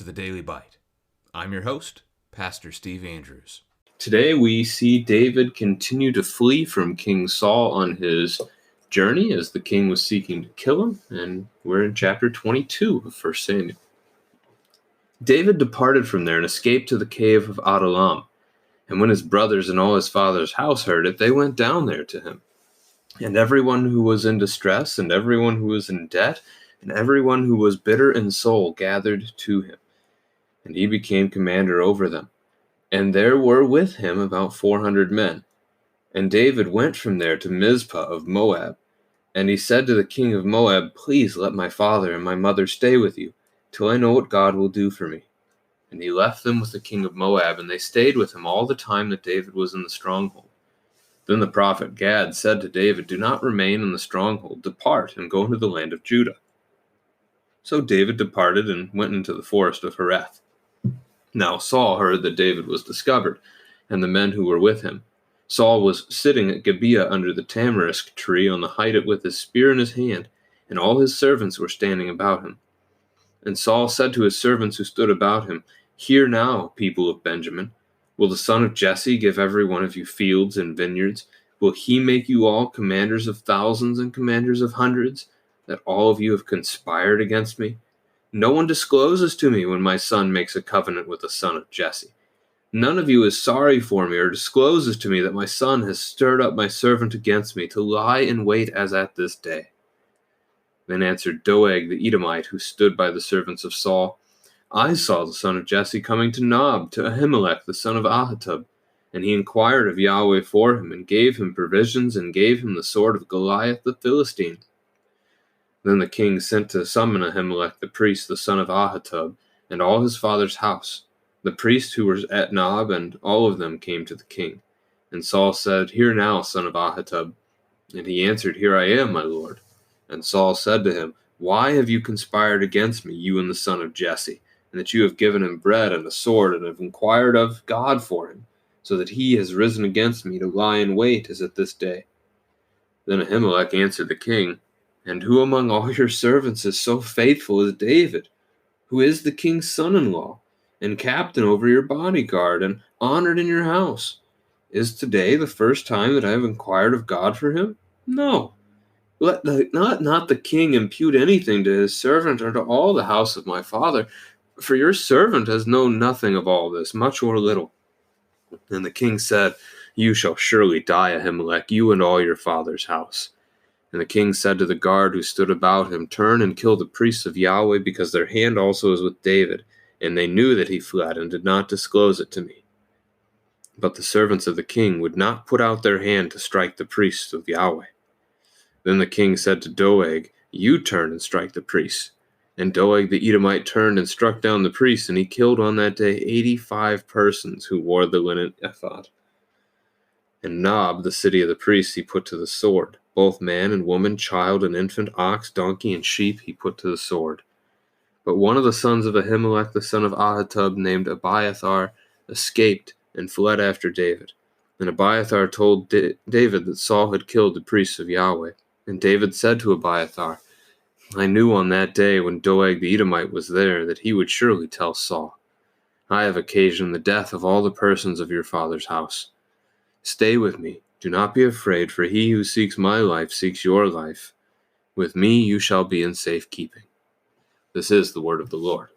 to the Daily Bite. I'm your host, Pastor Steve Andrews. Today we see David continue to flee from King Saul on his journey as the king was seeking to kill him, and we're in chapter 22 of 1 Samuel. David departed from there and escaped to the cave of Adullam, and when his brothers and all his father's house heard it, they went down there to him. And everyone who was in distress, and everyone who was in debt, and everyone who was bitter in soul gathered to him, and he became commander over them. And there were with him about 400 men. And David went from there to Mizpah of Moab. And he said to the king of Moab, "Please let my father and my mother stay with you, till I know what God will do for me." And he left them with the king of Moab, and they stayed with him all the time that David was in the stronghold. Then the prophet Gad said to David, "Do not remain in the stronghold. Depart and go into the land of Judah." So David departed and went into the forest of Hereth. Now Saul heard that David was discovered, and the men who were with him. Saul was sitting at Gibeah under the tamarisk tree on the height with his spear in his hand, and all his servants were standing about him. And Saul said to his servants who stood about him, "Hear now, people of Benjamin. Will the son of Jesse give every one of you fields and vineyards? Will he make you all commanders of thousands and commanders of hundreds, that all of you have conspired against me? No one discloses to me when my son makes a covenant with the son of Jesse. None of you is sorry for me or discloses to me that my son has stirred up my servant against me to lie in wait as at this day." Then answered Doeg the Edomite, who stood by the servants of Saul, "I saw the son of Jesse coming to Nob, to Ahimelech the son of Ahitub, and he inquired of Yahweh for him, and gave him provisions, and gave him the sword of Goliath the Philistine." Then the king sent to summon Ahimelech the priest, the son of Ahitub, and all his father's house. The priests who were at Nob, and all of them came to the king. And Saul said, "Hear now, son of Ahitub." And he answered, "Here I am, my lord." And Saul said to him, "Why have you conspired against me, you and the son of Jesse, and that you have given him bread and a sword, and have inquired of God for him, so that he has risen against me to lie in wait as at this day?" Then Ahimelech answered the king, "And who among all your servants is so faithful as David, who is the king's son-in-law, and captain over your bodyguard, and honored in your house? Is today the first time that I have inquired of God for him? No. Let not the king impute anything to his servant or to all the house of my father, for your servant has known nothing of all this, much or little." And the king said, "You shall surely die, Ahimelech, you and all your father's house." And the king said to the guard who stood about him, "Turn and kill the priests of Yahweh, because their hand also is with David, and they knew that he fled, and did not disclose it to me." But the servants of the king would not put out their hand to strike the priests of Yahweh. Then the king said to Doeg, "You turn and strike the priests." And Doeg the Edomite turned and struck down the priests, and he killed on that day 85 persons who wore the linen ephod. And Nob, the city of the priests, he put to the sword. Both man and woman, child and infant, ox, donkey, and sheep he put to the sword. But one of the sons of Ahimelech, the son of Ahitub, named Abiathar, escaped and fled after David. And Abiathar told David that Saul had killed the priests of Yahweh. And David said to Abiathar, "I knew on that day when Doeg the Edomite was there that he would surely tell Saul. I have occasioned the death of all the persons of your father's house. Stay with me. Do not be afraid, for he who seeks my life seeks your life. With me you shall be in safe keeping." This is the word of the Lord.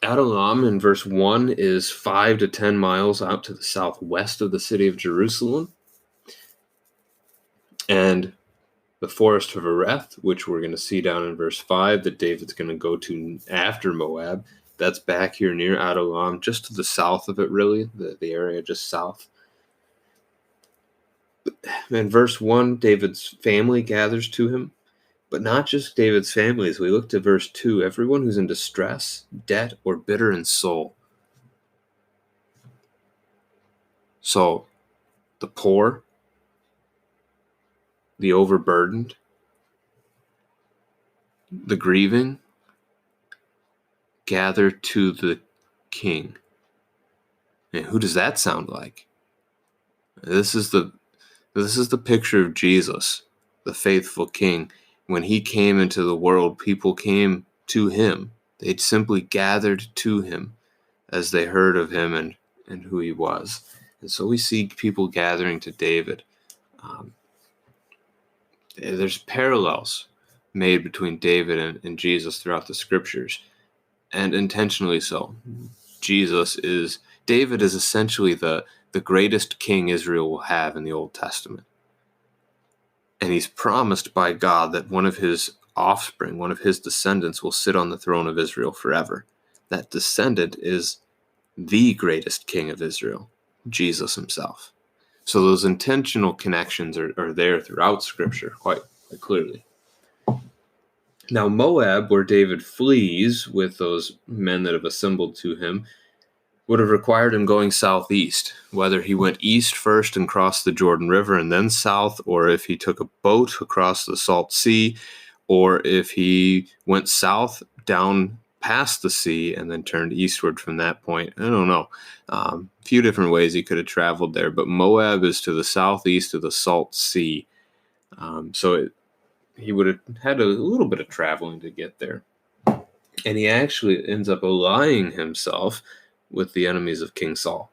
Adullam in verse 1 is 5 to 10 miles out to the southwest of the city of Jerusalem. And the forest of Hereth, which we're going to see down in verse 5, that David's going to go to after Moab, that's back here near Adullam, just to the south of it, really, the area just south. In verse 1, David's family gathers to him, but not just David's family. As we look to verse 2, everyone who's in distress, debt, or bitter in soul. So, the poor, the overburdened, the grieving, gather to the king. And who does that sound like? This is the picture of Jesus, the faithful king, when he came into the world, people came to him. They'd simply gathered to him as they heard of him and who he was. And so we see people gathering to David. There's parallels made between David and Jesus throughout the scriptures, and intentionally so. David is essentially the greatest king Israel will have in the Old Testament. And he's promised by God that one of his offspring, one of his descendants, will sit on the throne of Israel forever. That descendant is the greatest king of Israel, Jesus himself. So those intentional connections are there throughout Scripture quite clearly. Now Moab, where David flees with those men that have assembled to him, would have required him going southeast, whether he went east first and crossed the Jordan River and then south, or if he took a boat across the Salt Sea, or if he went south down past the sea and then turned eastward from that point. I don't know. A few different ways he could have traveled there, but Moab is to the southeast of the Salt Sea. He would have had a little bit of traveling to get there. And he actually ends up allying himself with the enemies of King Saul.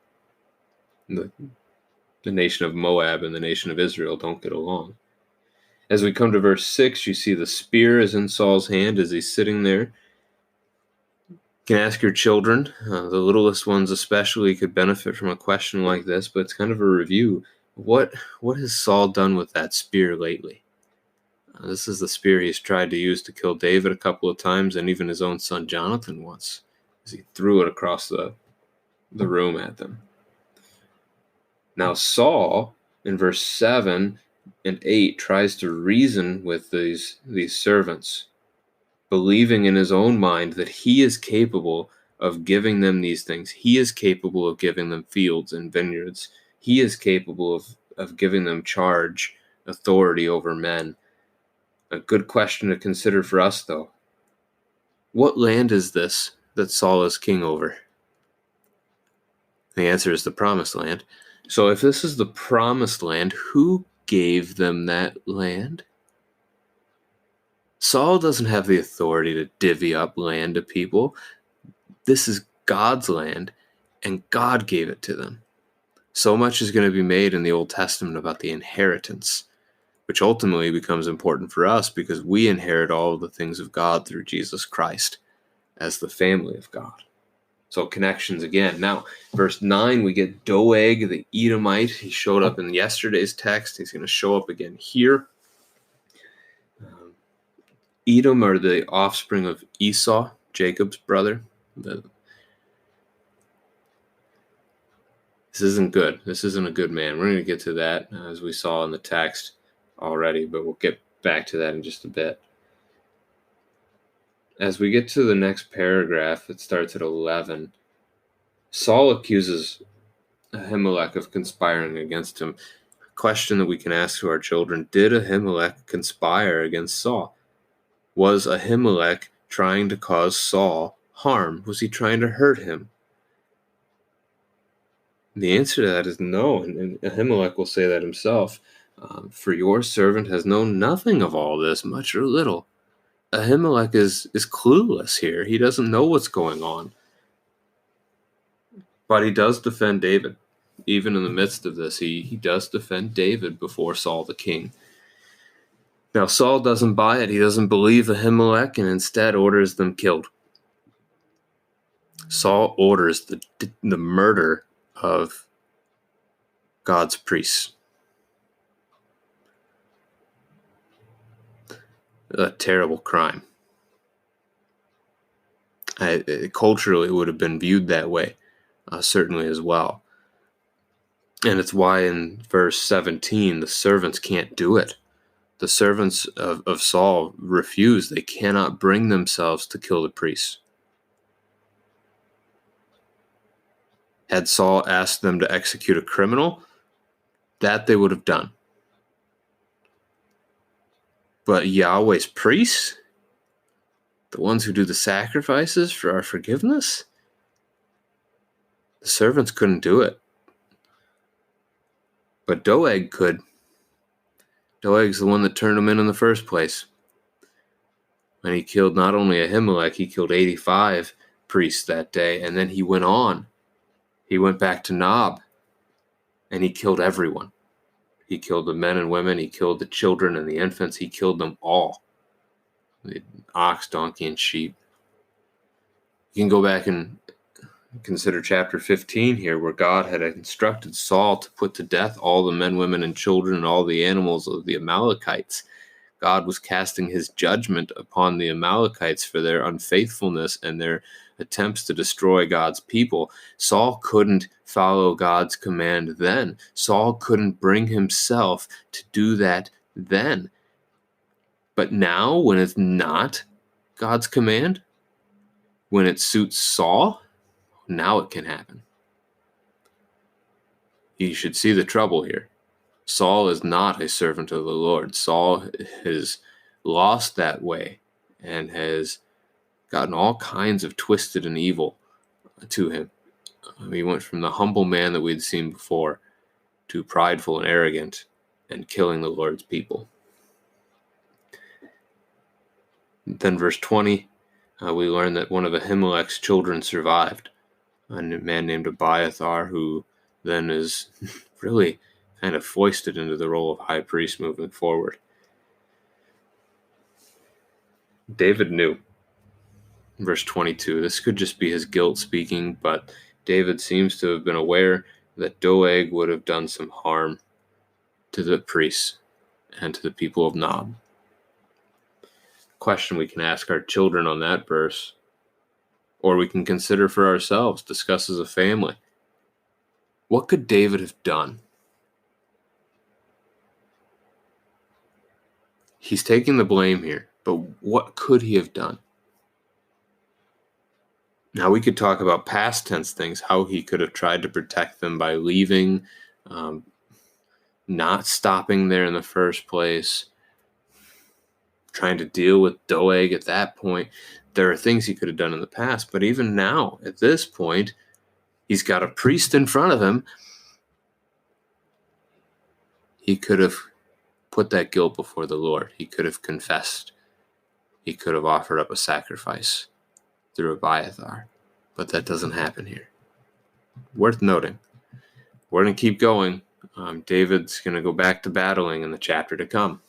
The nation of Moab and the nation of Israel don't get along. As we come to verse 6, you see the spear is in Saul's hand as he's sitting there. You can ask your children, the littlest ones especially could benefit from a question like this, but it's kind of a review. What has Saul done with that spear lately? This is the spear he's tried to use to kill David a couple of times, and even his own son Jonathan once, as he threw it across the room at them. Now Saul, in verse 7 and 8, tries to reason with these servants, believing in his own mind that he is capable of giving them these things. He is capable of giving them fields and vineyards. He is capable of giving them charge, authority over men. A good question to consider for us, though. What land is this that Saul is king over? The answer is the promised land. So if this is the promised land, who gave them that land? Saul doesn't have the authority to divvy up land to people. This is God's land, and God gave it to them. So much is going to be made in the Old Testament about the inheritance, which ultimately becomes important for us because we inherit all of the things of God through Jesus Christ as the family of God. So connections again. Now, verse 9, we get Doeg, the Edomite. He showed up in yesterday's text. He's going to show up again here. Edom are the offspring of Esau, Jacob's brother. This isn't good. This isn't a good man. We're going to get to that as we saw in the text already, but we'll get back to that in just a bit. As we get to the next paragraph, it starts at 11. Saul accuses Ahimelech of conspiring against him. A question that we can ask to our children: did Ahimelech conspire against Saul? Was Ahimelech trying to cause Saul harm? Was he trying to hurt him? The answer to that is no, and Ahimelech will say that himself. For your servant has known nothing of all this, much or little. Ahimelech is clueless here. He doesn't know what's going on. But he does defend David. Even in the midst of this, he does defend David before Saul the king. Now, Saul doesn't buy it. He doesn't believe Ahimelech and instead orders them killed. Saul orders the murder of God's priests. A terrible crime. Culturally, it would have been viewed that way, certainly as well. And it's why in verse 17, the servants can't do it. The servants of Saul refuse. They cannot bring themselves to kill the priests. Had Saul asked them to execute a criminal, that they would have done. But Yahweh's priests, the ones who do the sacrifices for our forgiveness, the servants couldn't do it. But Doeg could. Doeg's the one that turned him in the first place. And he killed not only Ahimelech, he killed 85 priests that day. And then he went on. He went back to Nob, and he killed everyone. He killed the men and women. He killed the children and the infants. He killed them all. The ox, donkey, and sheep. You can go back and consider chapter 15 here, where God had instructed Saul to put to death all the men, women, and children and all the animals of the Amalekites. God was casting his judgment upon the Amalekites for their unfaithfulness and their attempts to destroy God's people. Saul couldn't follow God's command then. Saul couldn't bring himself to do that then. But now, when it's not God's command, when it suits Saul, now it can happen. You should see the trouble here. Saul is not a servant of the Lord. Saul has lost that way and has gotten all kinds of twisted and evil to him. He went from the humble man that we'd seen before to prideful and arrogant and killing the Lord's people. Then verse 20, we learn that one of Ahimelech's children survived, a man named Abiathar, who then is really kind of foisted into the role of high priest moving forward. David knew. Verse 22, this could just be his guilt speaking, but David seems to have been aware that Doeg would have done some harm to the priests and to the people of Nob. Question we can ask our children on that verse, or we can consider for ourselves, discuss as a family. What could David have done? He's taking the blame here, but what could he have done? Now, we could talk about past tense things, how he could have tried to protect them by leaving, not stopping there in the first place, trying to deal with Doeg at that point. There are things he could have done in the past, but even now, at this point, he's got a priest in front of him. He could have put that guilt before the Lord. He could have confessed. He could have offered up a sacrifice through Abiathar, but that doesn't happen here. Worth noting. We're going to keep going. David's going to go back to battling in the chapter to come.